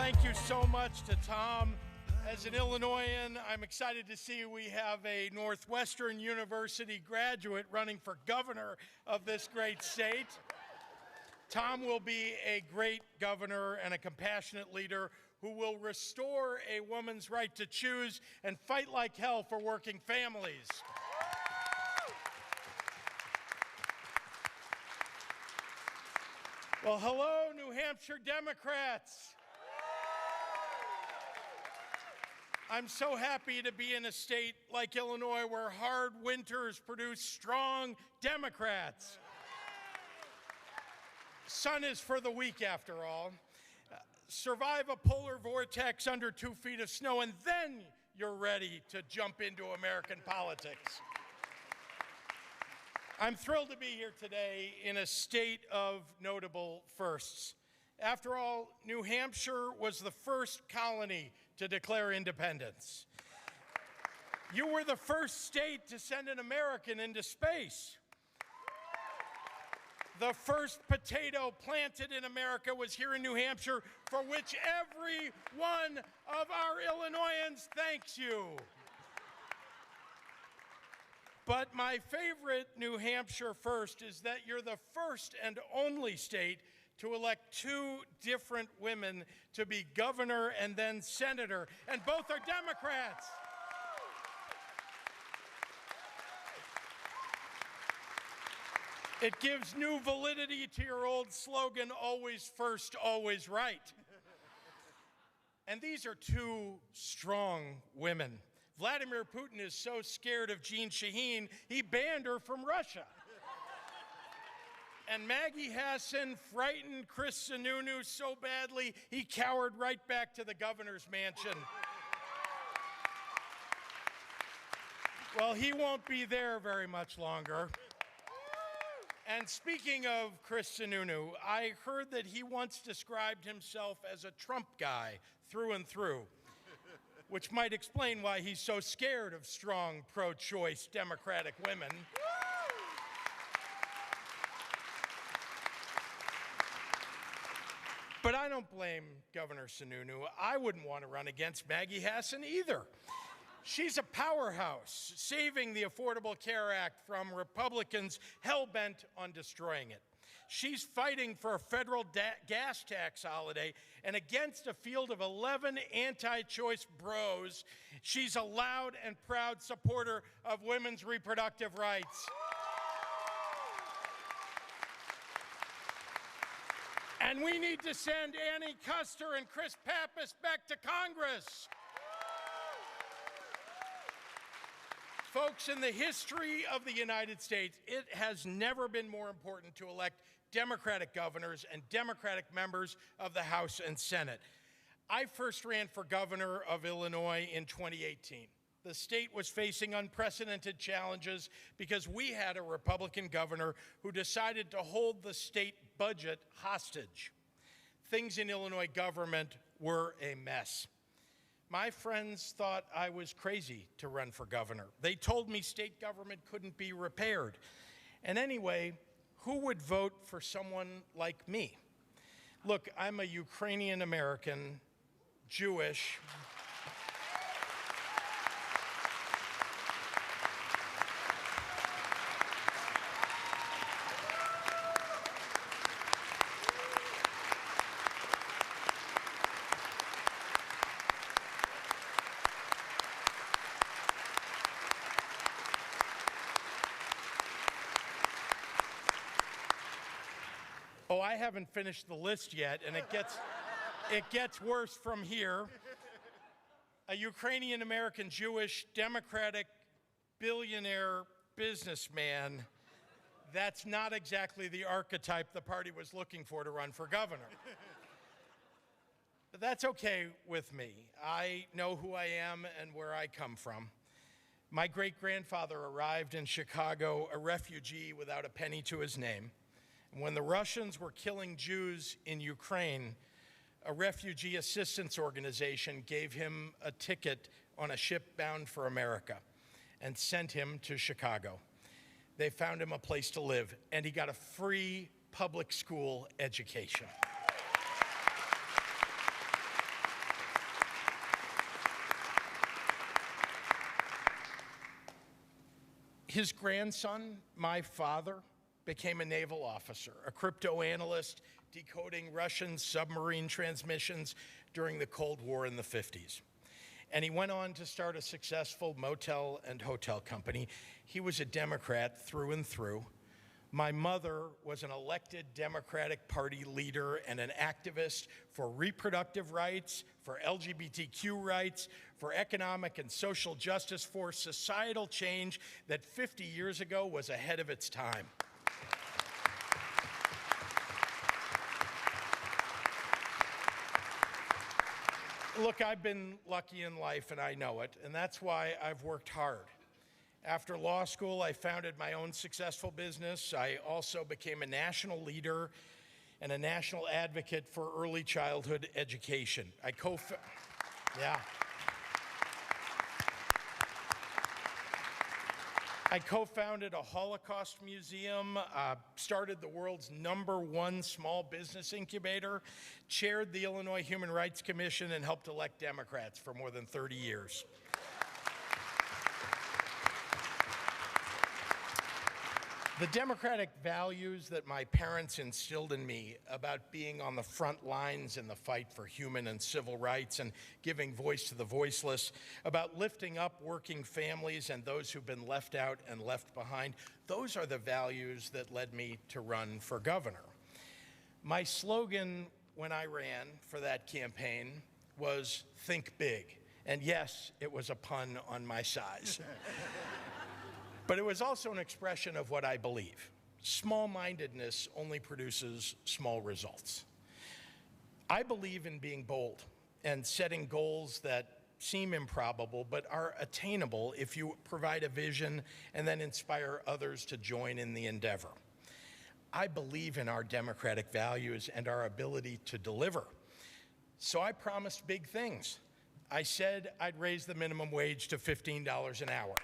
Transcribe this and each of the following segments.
thank you so much to Tom. As an Illinoisan, I'm excited to see we have a Northwestern University graduate running for governor of this great state. Tom will be a great governor and a compassionate leader who will restore a woman's right to choose and fight like hell for working families. Well, hello, New Hampshire Democrats. I'm so happy to be in a state like Illinois where hard winters produce strong Democrats. Sun is for the weak, after all. Survive a polar vortex under 2 feet of snow, and then you're ready to jump into American politics. I'm thrilled to be here today in a state of notable firsts. After all, New Hampshire was the first colony to declare independence. You were the first state to send an American into space. The first potato planted in America was here in New Hampshire, for which every one of our Illinoisans thanks you. But my favorite New Hampshire first is that you're the first and only state to elect 2 different women to be governor and then senator, and both are Democrats. It gives new validity to your old slogan, always first, always right. And these are 2 strong women. Vladimir Putin is so scared of Jean Shaheen, he banned her from Russia. And Maggie Hassan frightened Chris Sununu so badly, he cowered right back to the governor's mansion. Well, he won't be there very much longer. And speaking of Chris Sununu, I heard that he once described himself as a Trump guy through and through, which might explain why he's so scared of strong, pro-choice Democratic women. But I don't blame Governor Sununu. I wouldn't want to run against Maggie Hassan either. She's a powerhouse, saving the Affordable Care Act from Republicans hell-bent on destroying it. She's fighting for a federal gas tax holiday, and against a field of 11 anti-choice bros, she's a loud and proud supporter of women's reproductive rights. And we need to send Annie Kuster and Chris Pappas back to Congress. Folks, in the history of the United States, it has never been more important to elect Democratic governors and Democratic members of the House and Senate. I first ran for governor of Illinois in 2018. The state was facing unprecedented challenges because we had a Republican governor who decided to hold the state budget hostage. Things in Illinois government were a mess. My friends thought I was crazy to run for governor. They told me state government couldn't be repaired. And anyway, who would vote for someone like me? Look, I'm a Ukrainian American, Jewish. Oh, I haven't finished the list yet, and it gets worse from here. A Ukrainian-American Jewish Democratic billionaire businessman. That's not exactly the archetype the party was looking for to run for governor. But that's okay with me. I know who I am and where I come from. My great-grandfather arrived in Chicago a refugee without a penny to his name. When the Russians were killing Jews in Ukraine, a refugee assistance organization gave him a ticket on a ship bound for America and sent him to Chicago. They found him a place to live, and he got a free public school education. His grandson, my father, became a naval officer, a crypto analyst decoding Russian submarine transmissions during the Cold War in the 50s. And he went on to start a successful motel and hotel company. He was a Democrat through and through. My mother was an elected Democratic Party leader and an activist for reproductive rights, for LGBTQ rights, for economic and social justice, for societal change that 50 years ago was ahead of its time. Look, I've been lucky in life, and I know it, and that's why I've worked hard. After law school, I founded my own successful business. I also became a national leader and a national advocate for early childhood education. I co-founded a Holocaust museum, started the world's #1 small business incubator, chaired the Illinois Human Rights Commission, and helped elect Democrats for more than 30 years. The democratic values that my parents instilled in me about being on the front lines in the fight for human and civil rights and giving voice to the voiceless, about lifting up working families and those who've been left out and left behind, those are the values that led me to run for governor. My slogan when I ran for that campaign was "Think Big." And yes, it was a pun on my size. But it was also an expression of what I believe. Small-mindedness only produces small results. I believe in being bold and setting goals that seem improbable but are attainable if you provide a vision and then inspire others to join in the endeavor. I believe in our democratic values and our ability to deliver. So I promised big things. I said I'd raise the minimum wage to $15 an hour.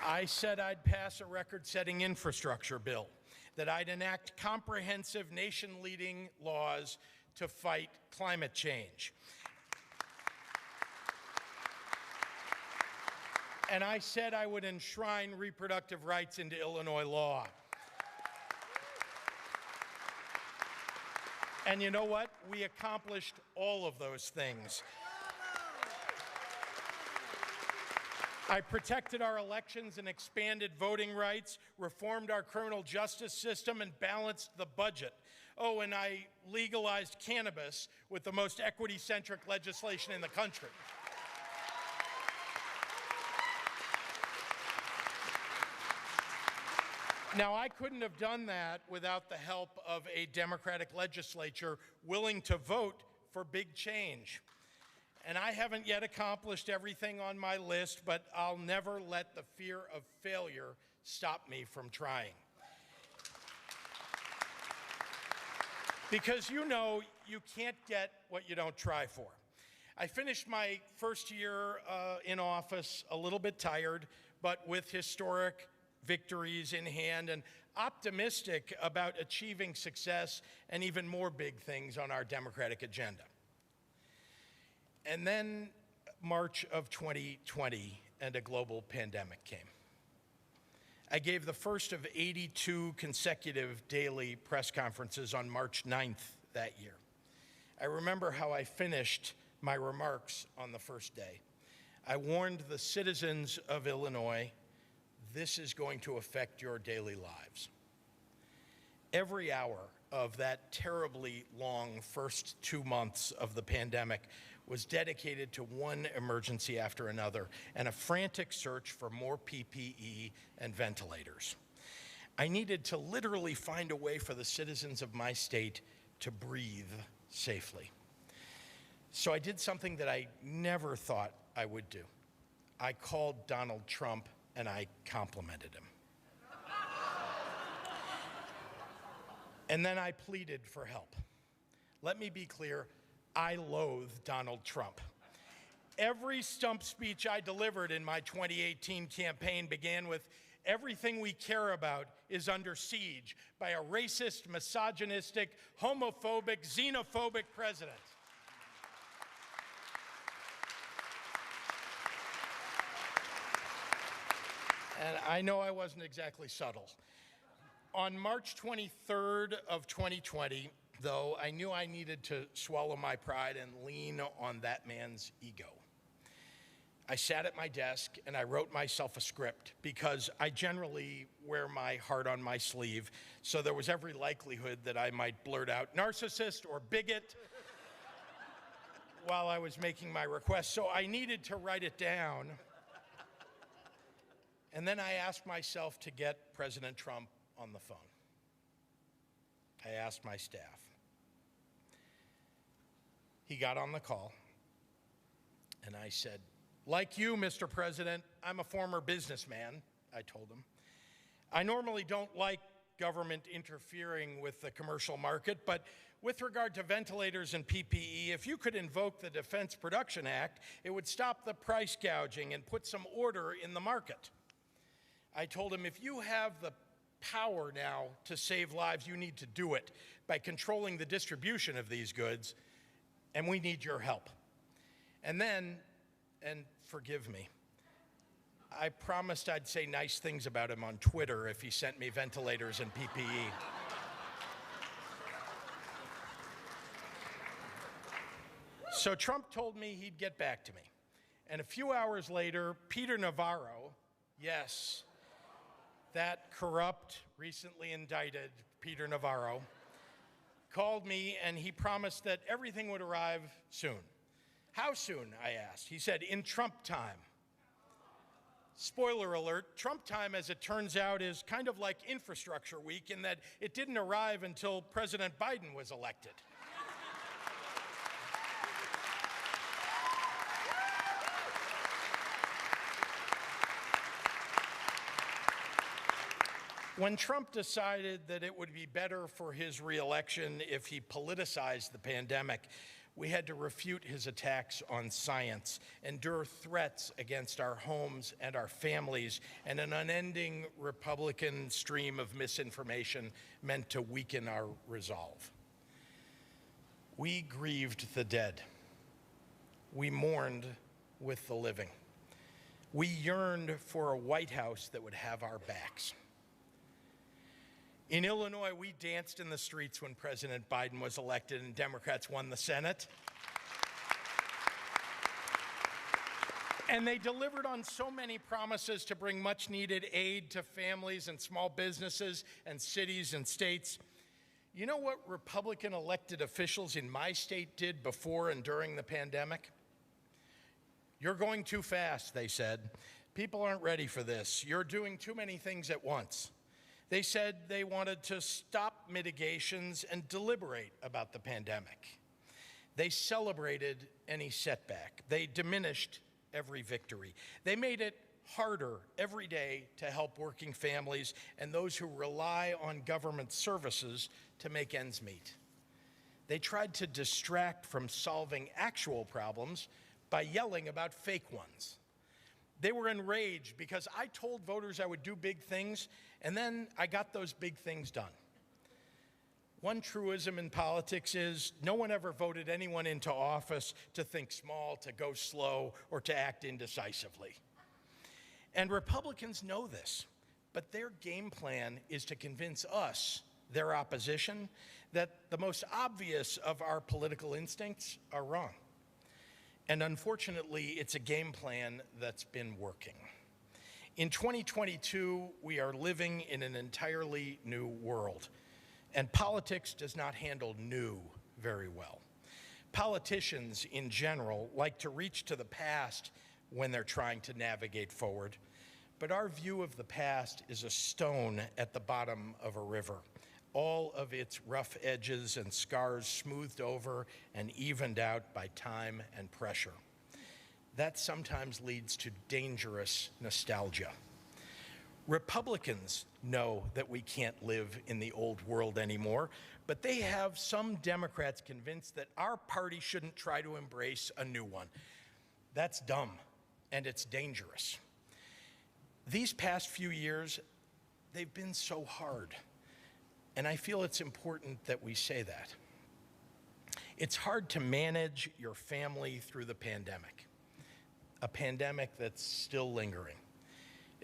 I said I'd pass a record-setting infrastructure bill, that I'd enact comprehensive nation-leading laws to fight climate change. And I said I would enshrine reproductive rights into Illinois law. And you know what? We accomplished all of those things. I protected our elections and expanded voting rights, reformed our criminal justice system, and balanced the budget. Oh, and I legalized cannabis with the most equity-centric legislation in the country. Now, I couldn't have done that without the help of a Democratic legislature willing to vote for big change. And I haven't yet accomplished everything on my list, but I'll never let the fear of failure stop me from trying. Because you know you can't get what you don't try for. I finished my first year in office a little bit tired, but with historic victories in hand and optimistic about achieving success and even more big things on our Democratic agenda. And then March of 2020 and a global pandemic came. I gave the first of 82 consecutive daily press conferences on March 9th that year. I remember how I finished my remarks on the first day. I warned the citizens of Illinois, this is going to affect your daily lives. Every hour of that terribly long first 2 months of the pandemic was dedicated to one emergency after another and a frantic search for more PPE and ventilators. I needed to literally find a way for the citizens of my state to breathe safely. So I did something that I never thought I would do. I called Donald Trump and I complimented him. And then I pleaded for help. Let me be clear, I loathe Donald Trump. Every stump speech I delivered in my 2018 campaign began with, everything we care about is under siege by a racist, misogynistic, homophobic, xenophobic president. And I know I wasn't exactly subtle. On March 23rd of 2020, though, I knew I needed to swallow my pride and lean on that man's ego. I sat at my desk and I wrote myself a script because I generally wear my heart on my sleeve, so there was every likelihood that I might blurt out narcissist or bigot while I was making my request, so I needed to write it down. And then I asked myself to get President Trump on the phone. I asked my staff. He got on the call, and I said, "Like you, Mr. President, I'm a former businessman," I told him. "I normally don't like government interfering with the commercial market, but with regard to ventilators and PPE, if you could invoke the Defense Production Act, it would stop the price gouging and put some order in the market." I told him, "If you have the power now to save lives, you need to do it by controlling the distribution of these goods, and we need your help." And then, and forgive me, I promised I'd say nice things about him on Twitter if he sent me ventilators and PPE. So Trump told me he'd get back to me. And a few hours later, Peter Navarro, yes, that corrupt, recently indicted Peter Navarro, called me and he promised that everything would arrive soon. How soon, I asked. He said, in Trump time. Spoiler alert, Trump time, as it turns out, is kind of like Infrastructure Week in that it didn't arrive until President Biden was elected. When Trump decided that it would be better for his reelection if he politicized the pandemic, we had to refute his attacks on science, endure threats against our homes and our families, and an unending Republican stream of misinformation meant to weaken our resolve. We grieved the dead. We mourned with the living. We yearned for a White House that would have our backs. In Illinois, we danced in the streets when President Biden was elected and Democrats won the Senate. And they delivered on so many promises to bring much-needed aid to families and small businesses and cities and states. You know what Republican elected officials in my state did before and during the pandemic? "You're going too fast," they said. "People aren't ready for this. You're doing too many things at once." They said they wanted to stop mitigations and deliberate about the pandemic. They celebrated any setback. They diminished every victory. They made it harder every day to help working families and those who rely on government services to make ends meet. They tried to distract from solving actual problems by yelling about fake ones. They were enraged because I told voters I would do big things, and then I got those big things done. One truism in politics is no one ever voted anyone into office to think small, to go slow, or to act indecisively. And Republicans know this, but their game plan is to convince us, their opposition, that the most obvious of our political instincts are wrong. And unfortunately, it's a game plan that's been working. In 2022, we are living in an entirely new world, and politics does not handle new very well. Politicians in general like to reach to the past when they're trying to navigate forward, but our view of the past is a stone at the bottom of a river, all of its rough edges and scars smoothed over and evened out by time and pressure. That sometimes leads to dangerous nostalgia. Republicans know that we can't live in the old world anymore, but they have some Democrats convinced that our party shouldn't try to embrace a new one. That's dumb, and it's dangerous. These past few years, they've been so hard. And I feel it's important that we say that. It's hard to manage your family through the pandemic, a pandemic that's still lingering.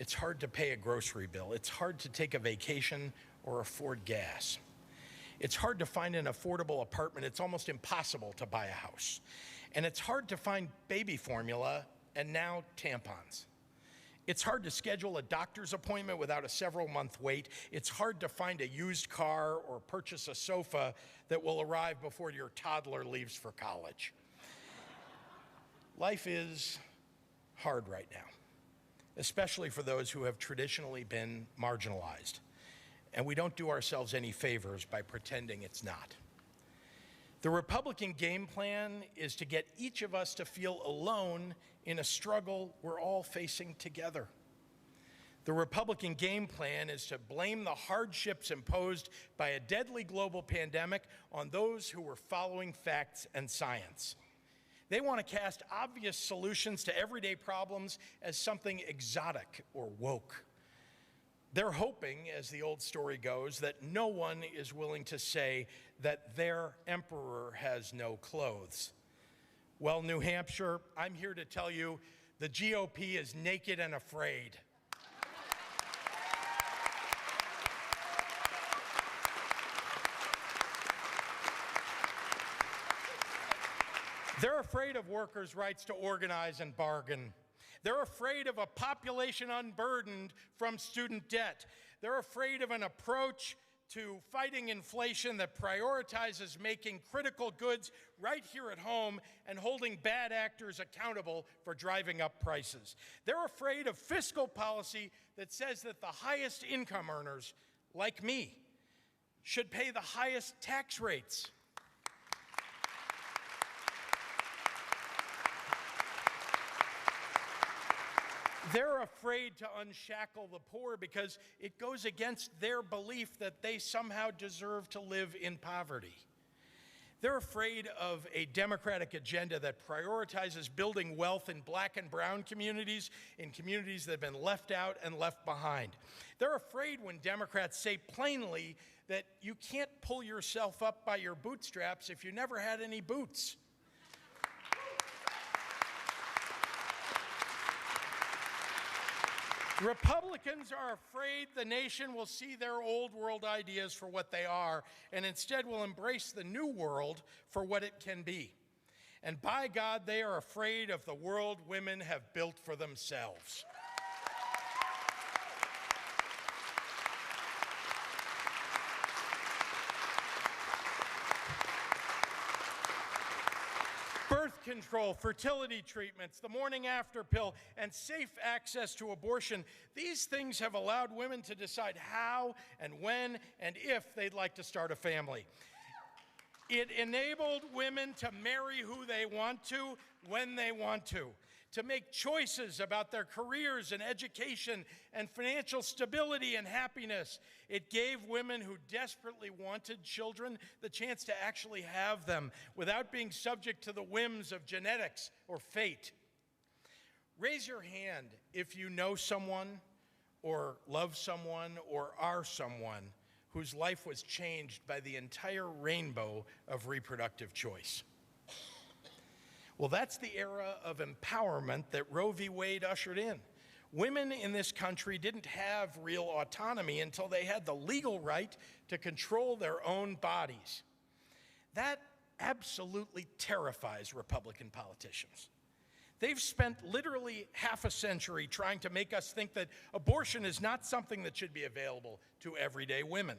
It's hard to pay a grocery bill. It's hard to take a vacation or afford gas. It's hard to find an affordable apartment. It's almost impossible to buy a house. And it's hard to find baby formula and now tampons. It's hard to schedule a doctor's appointment without a several-month wait. It's hard to find a used car or purchase a sofa that will arrive before your toddler leaves for college. Life is hard right now, especially for those who have traditionally been marginalized. And we don't do ourselves any favors by pretending it's not. The Republican game plan is to get each of us to feel alone in a struggle we're all facing together. The Republican game plan is to blame the hardships imposed by a deadly global pandemic on those who were following facts and science. They want to cast obvious solutions to everyday problems as something exotic or woke. They're hoping, as the old story goes, that no one is willing to say that their emperor has no clothes. Well, New Hampshire, I'm here to tell you the GOP is naked and afraid. They're afraid of workers' rights to organize and bargain. They're afraid of a population unburdened from student debt. They're afraid of an approach to fighting inflation that prioritizes making critical goods right here at home and holding bad actors accountable for driving up prices. They're afraid of fiscal policy that says that the highest income earners, like me, should pay the highest tax rates. They're afraid to unshackle the poor because it goes against their belief that they somehow deserve to live in poverty. They're afraid of a Democratic agenda that prioritizes building wealth in black and brown communities, in communities that have been left out and left behind. They're afraid when Democrats say plainly that you can't pull yourself up by your bootstraps if you never had any boots. Republicans are afraid the nation will see their old world ideas for what they are and instead will embrace the new world for what it can be. And by God, they are afraid of the world women have built for themselves. Birth control, fertility treatments, the morning after pill, and safe access to abortion. These things have allowed women to decide how and when and if they'd like to start a family. It enabled women to marry who they want to, when they want to make choices about their careers and education and financial stability and happiness. It gave women who desperately wanted children the chance to actually have them without being subject to the whims of genetics or fate. Raise your hand if you know someone or love someone or are someone whose life was changed by the entire rainbow of reproductive choice. Well, that's the era of empowerment that Roe v. Wade ushered in. Women in this country didn't have real autonomy until they had the legal right to control their own bodies. That absolutely terrifies Republican politicians. They've spent literally half a century trying to make us think that abortion is not something that should be available to everyday women.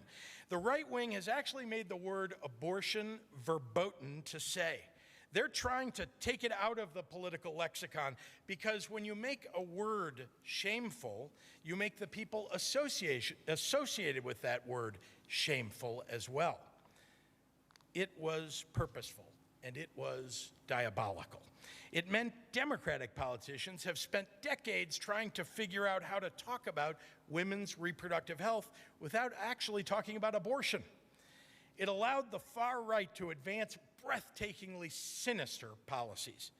The right wing has actually made the word abortion verboten to say. They're trying to take it out of the political lexicon because when you make a word shameful, you make the people associated with that word shameful as well. It was purposeful and it was diabolical. It meant Democratic politicians have spent decades trying to figure out how to talk about women's reproductive health without actually talking about abortion. It allowed the far right to advance breathtakingly sinister policies.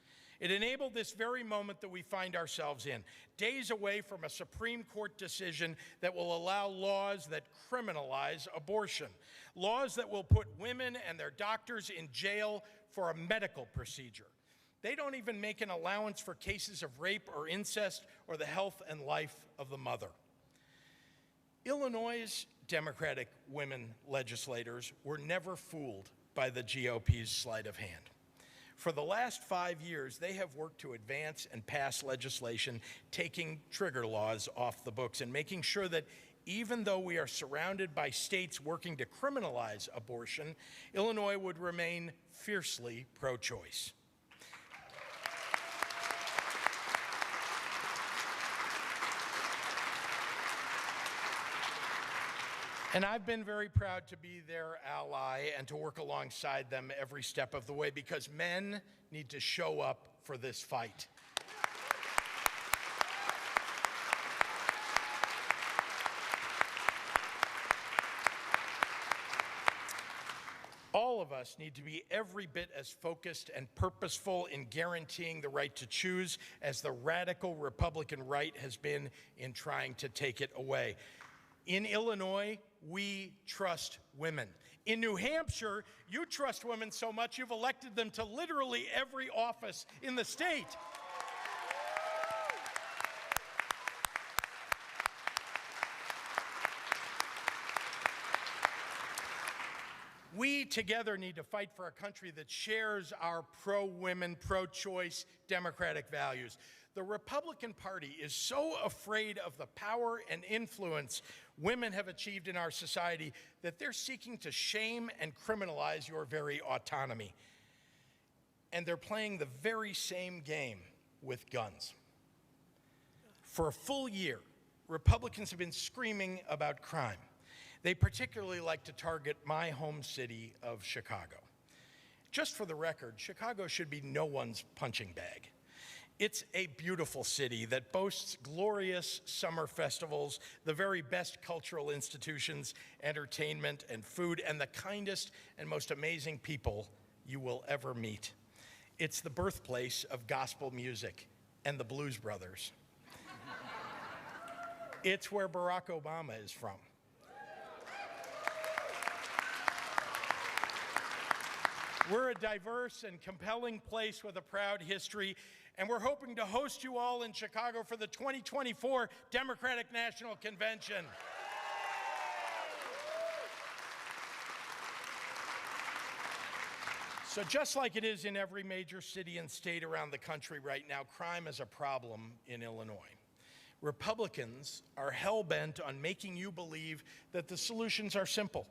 It enabled this very moment that we find ourselves in, days away from a Supreme Court decision that will allow laws that criminalize abortion, laws that will put women and their doctors in jail for a medical procedure, They don't even make an allowance for cases of rape or incest or the health and life of the mother. Illinois' Democratic women legislators were never fooled by the GOP's sleight of hand. For the last 5 years, they have worked to advance and pass legislation taking trigger laws off the books and making sure that even though we are surrounded by states working to criminalize abortion, Illinois would remain fiercely pro-choice. And I've been very proud to be their ally and to work alongside them every step of the way, because men need to show up for this fight. All of us need to be every bit as focused and purposeful in guaranteeing the right to choose as the radical Republican right has been in trying to take it away. In Illinois, we trust women. In New Hampshire, you trust women so much you've elected them to literally every office in the state. We together need to fight for a country that shares our pro-women, pro-choice democratic values. The Republican Party is so afraid of the power and influence women have achieved in our society that they're seeking to shame and criminalize your very autonomy. And they're playing the very same game with guns. For a full year, Republicans have been screaming about crime. They particularly like to target my home city of Chicago. Just for the record, Chicago should be no one's punching bag. It's a beautiful city that boasts glorious summer festivals, the very best cultural institutions, entertainment, and food, and the kindest and most amazing people you will ever meet. It's the birthplace of gospel music and the Blues Brothers. It's where Barack Obama is from. We're a diverse and compelling place with a proud history, and we're hoping to host you all in Chicago for the 2024 Democratic National Convention. So just like it is in every major city and state around the country right now, crime is a problem in Illinois. Republicans are hell-bent on making you believe that the solutions are simple.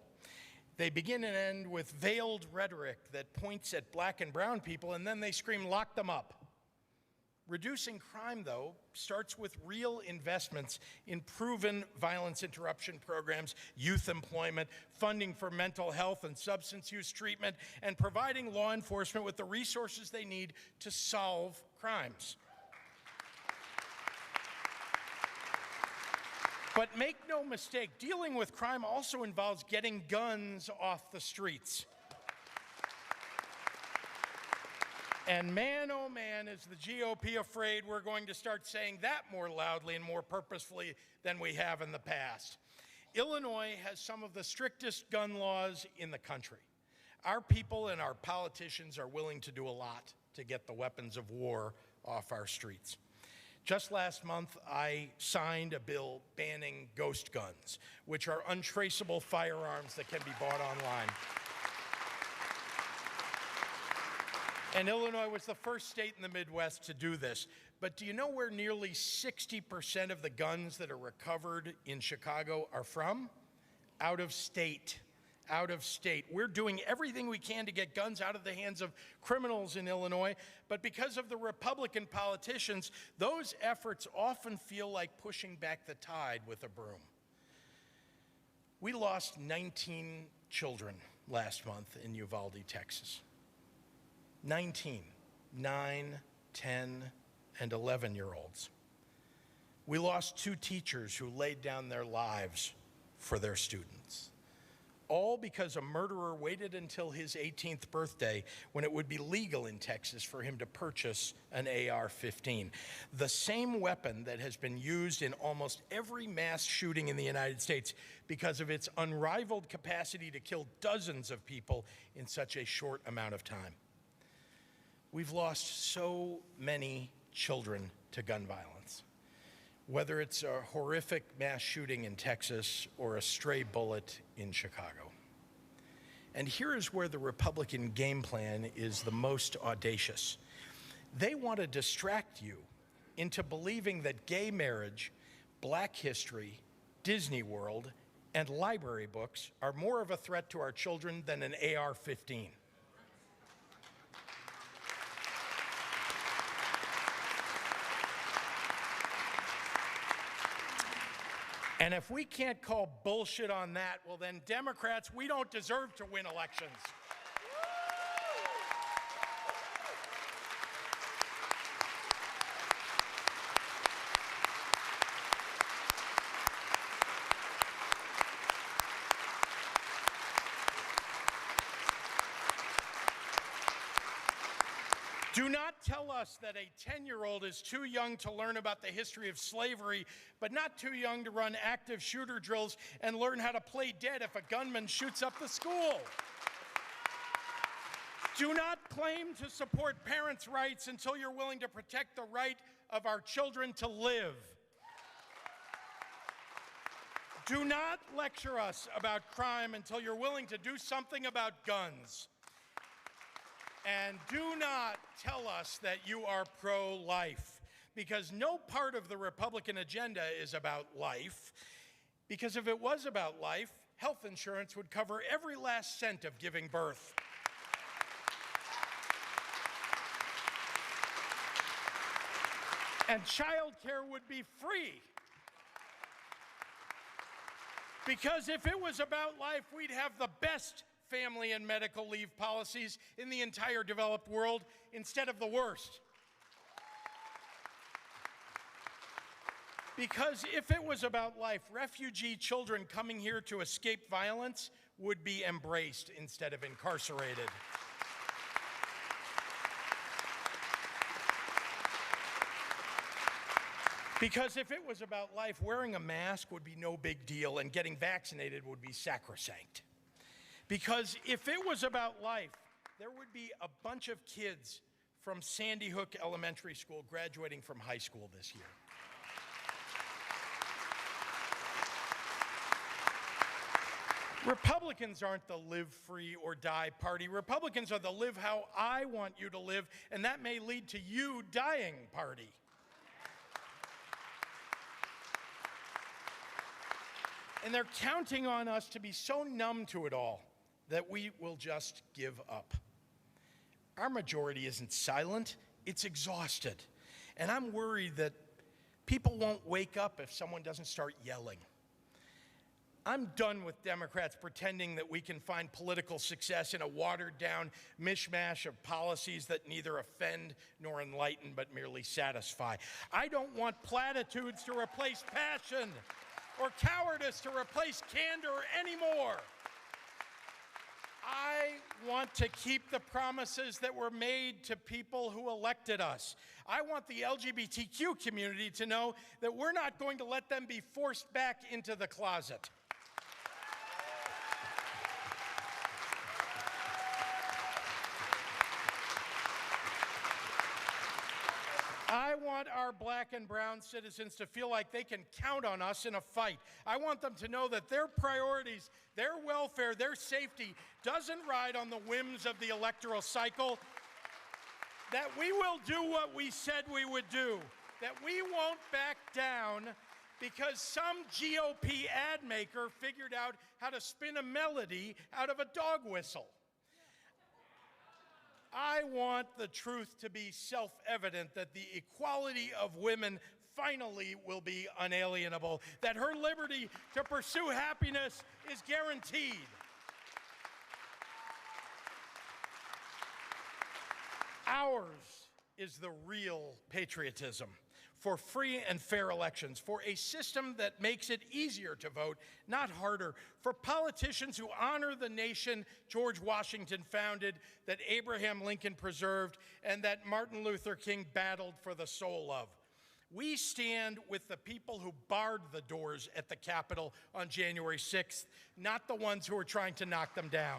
They begin and end with veiled rhetoric that points at black and brown people, and then they scream, "Lock them up." Reducing crime, though, starts with real investments in proven violence interruption programs, youth employment, funding for mental health and substance use treatment, and providing law enforcement with the resources they need to solve crimes. But make no mistake, dealing with crime also involves getting guns off the streets. And man, oh man, is the GOP afraid we're going to start saying that more loudly and more purposefully than we have in the past. Illinois has some of the strictest gun laws in the country. Our people and our politicians are willing to do a lot to get the weapons of war off our streets. Just last month, I signed a bill banning ghost guns, which are untraceable firearms that can be bought online. And Illinois was the first state in the Midwest to do this. But do you know where nearly 60% of the guns that are recovered in Chicago are from? Out of state. Out of state. We're doing everything we can to get guns out of the hands of criminals in Illinois, but because of the Republican politicians, those efforts often feel like pushing back the tide with a broom. We lost 19 children last month in Uvalde, Texas. 19, 9, 10, and 11-year-olds. We lost 2 teachers who laid down their lives for their students. All because a murderer waited until his 18th birthday when it would be legal in Texas for him to purchase an AR-15. The same weapon that has been used in almost every mass shooting in the United States because of its unrivaled capacity to kill dozens of people in such a short amount of time. We've lost so many children to gun violence, whether it's a horrific mass shooting in Texas or a stray bullet in Chicago. And here is where the Republican game plan is the most audacious. They want to distract you into believing that gay marriage, Black history, Disney World, and library books are more of a threat to our children than an AR-15. And if we can't call bullshit on that, well then, Democrats, we don't deserve to win elections. Do not tell us that a 10-year-old is too young to learn about the history of slavery, but not too young to run active shooter drills and learn how to play dead if a gunman shoots up the school. Do not claim to support parents' rights until you're willing to protect the right of our children to live. Do not lecture us about crime until you're willing to do something about guns. And do not tell us that you are pro-life, because no part of the Republican agenda is about life. Because if it was about life, health insurance would cover every last cent of giving birth. And child care would be free. Because if it was about life, we'd have the best family and medical leave policies in the entire developed world instead of the worst. Because if it was about life, refugee children coming here to escape violence would be embraced instead of incarcerated. Because if it was about life, wearing a mask would be no big deal and getting vaccinated would be sacrosanct. Because if it was about life, there would be a bunch of kids from Sandy Hook Elementary School graduating from high school this year. Republicans aren't the live free or die party. Republicans are the live how I want you to live, and that may lead to you dying party. And they're counting on us to be so numb to it all that we will just give up. Our majority isn't silent, it's exhausted. And I'm worried that people won't wake up if someone doesn't start yelling. I'm done with Democrats pretending that we can find political success in a watered-down mishmash of policies that neither offend nor enlighten but merely satisfy. I don't want platitudes to replace passion or cowardice to replace candor anymore. I want to keep the promises that were made to people who elected us. I want the LGBTQ community to know that we're not going to let them be forced back into the closet. I want our black and brown citizens to feel like they can count on us in a fight. I want them to know that their priorities, their welfare, their safety doesn't ride on the whims of the electoral cycle, that we will do what we said we would do, that we won't back down because some GOP ad maker figured out how to spin a melody out of a dog whistle. I want the truth to be self-evident that the equality of women finally will be unalienable, that her liberty to pursue happiness is guaranteed. Ours is the real patriotism for free and fair elections, for a system that makes it easier to vote, not harder, for politicians who honor the nation George Washington founded, that Abraham Lincoln preserved, and that Martin Luther King battled for the soul of. We stand with the people who barred the doors at the Capitol on January 6th, not the ones who are trying to knock them down.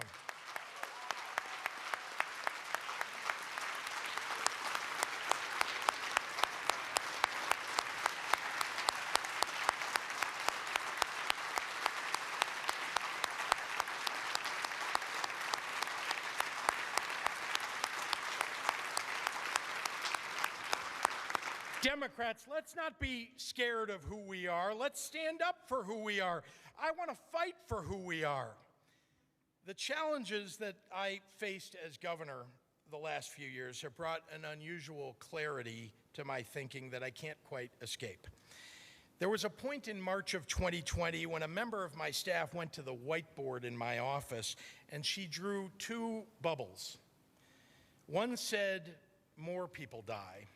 Democrats, let's not be scared of who we are. Let's stand up for who we are. I want to fight for who we are. The challenges that I faced as governor the last few years have brought an unusual clarity to my thinking that I can't quite escape. There was a point in March of 2020 when a member of my staff went to the whiteboard in my office and she drew two bubbles. One said, more people die.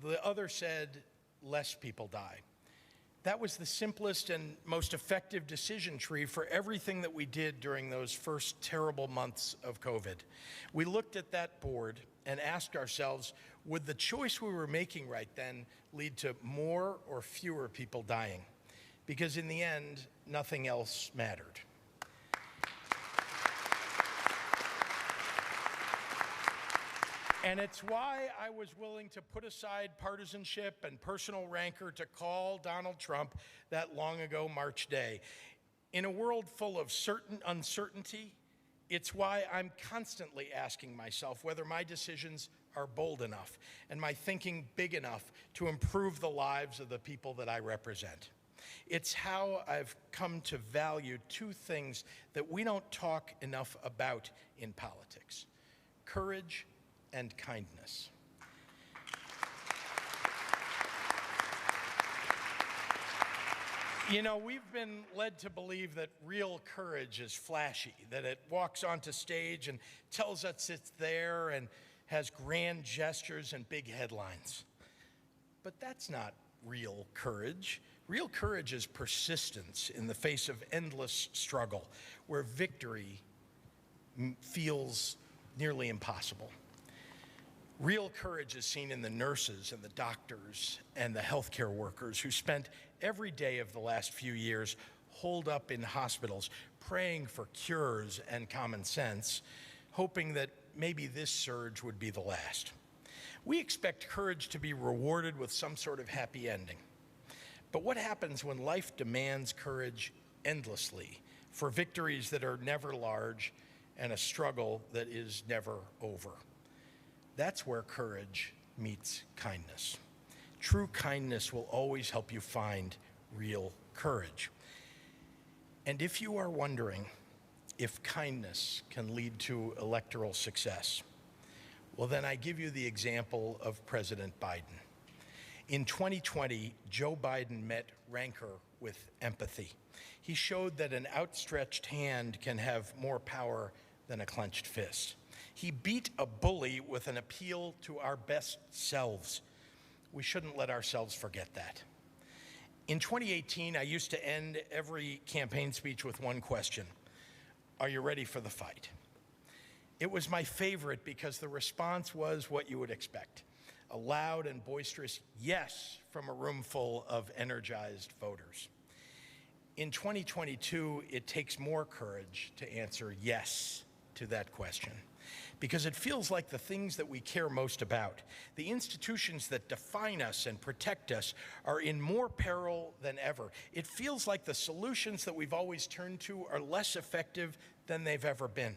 The other said, less people die. That was the simplest and most effective decision tree for everything that we did during those first terrible months of COVID. We looked at that board and asked ourselves, would the choice we were making right then lead to more or fewer people dying? Because in the end, nothing else mattered. And it's why I was willing to put aside partisanship and personal rancor to call Donald Trump that long ago March day. In a world full of uncertainty, it's why I'm constantly asking myself whether my decisions are bold enough and my thinking big enough to improve the lives of the people that I represent. It's how I've come to value two things that we don't talk enough about in politics: courage and kindness. You know, we've been led to believe that real courage is flashy, that it walks onto stage and tells us it's there and has grand gestures and big headlines. But that's not real courage. Real courage is persistence in the face of endless struggle, where victory feels nearly impossible. Real courage is seen in the nurses and the doctors and the healthcare workers who spent every day of the last few years holed up in hospitals, praying for cures and common sense, hoping that maybe this surge would be the last. We expect courage to be rewarded with some sort of happy ending. But what happens when life demands courage endlessly for victories that are never large and a struggle that is never over? That's where courage meets kindness. True kindness will always help you find real courage. And if you are wondering if kindness can lead to electoral success, well, then I give you the example of President Biden. In 2020, Joe Biden met rancor with empathy. He showed that an outstretched hand can have more power than a clenched fist. He beat a bully with an appeal to our best selves. We shouldn't let ourselves forget that. In 2018, I used to end every campaign speech with one question: are you ready for the fight? It was my favorite because the response was what you would expect: a loud and boisterous yes from a room full of energized voters. In 2022, it takes more courage to answer yes to that question, because it feels like the things that we care most about, the institutions that define us and protect us, are in more peril than ever. It feels like the solutions that we've always turned to are less effective than they've ever been.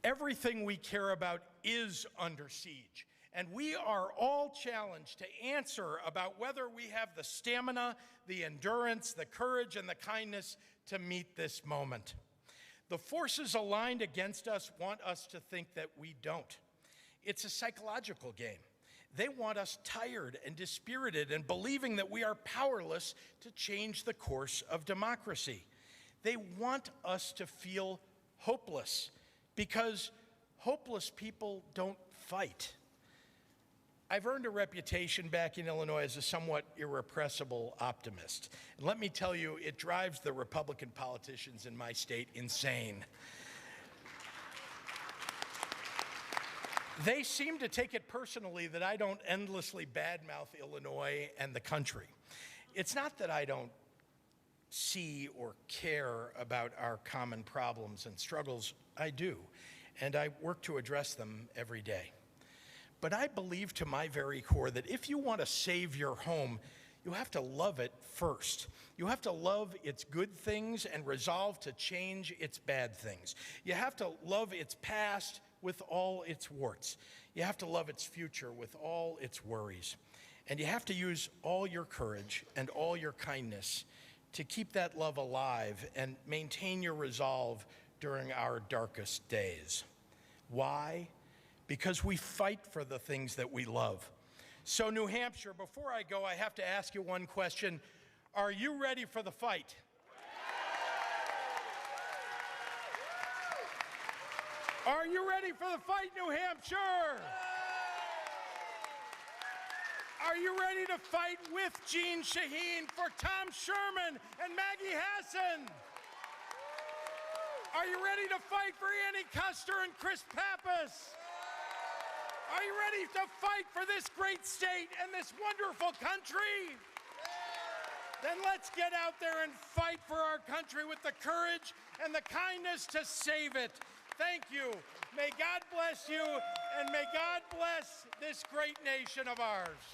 Everything we care about is under siege, and we are all challenged to answer about whether we have the stamina, the endurance, the courage, and the kindness to meet this moment. The forces aligned against us want us to think that we don't. It's a psychological game. They want us tired and dispirited and believing that we are powerless to change the course of democracy. They want us to feel hopeless, because hopeless people don't fight. I've earned a reputation back in Illinois as a somewhat irrepressible optimist. And let me tell you, it drives the Republican politicians in my state insane. They seem to take it personally that I don't endlessly badmouth Illinois and the country. It's not that I don't see or care about our common problems and struggles. I do, and I work to address them every day. But I believe to my very core that if you want to save your home, you have to love it first. You have to love its good things and resolve to change its bad things. You have to love its past with all its warts. You have to love its future with all its worries. And you have to use all your courage and all your kindness to keep that love alive and maintain your resolve during our darkest days. Why? Because we fight for the things that we love. So New Hampshire, before I go, I have to ask you one question. Are you ready for the fight? Are you ready for the fight, New Hampshire? Are you ready to fight with Jeanne Shaheen for Tom Sherman and Maggie Hassan? Are you ready to fight for Annie Custer and Chris Pappas? Are you ready to fight for this great state and this wonderful country? Then let's get out there and fight for our country with the courage and the kindness to save it. Thank you. May God bless you, and may God bless this great nation of ours.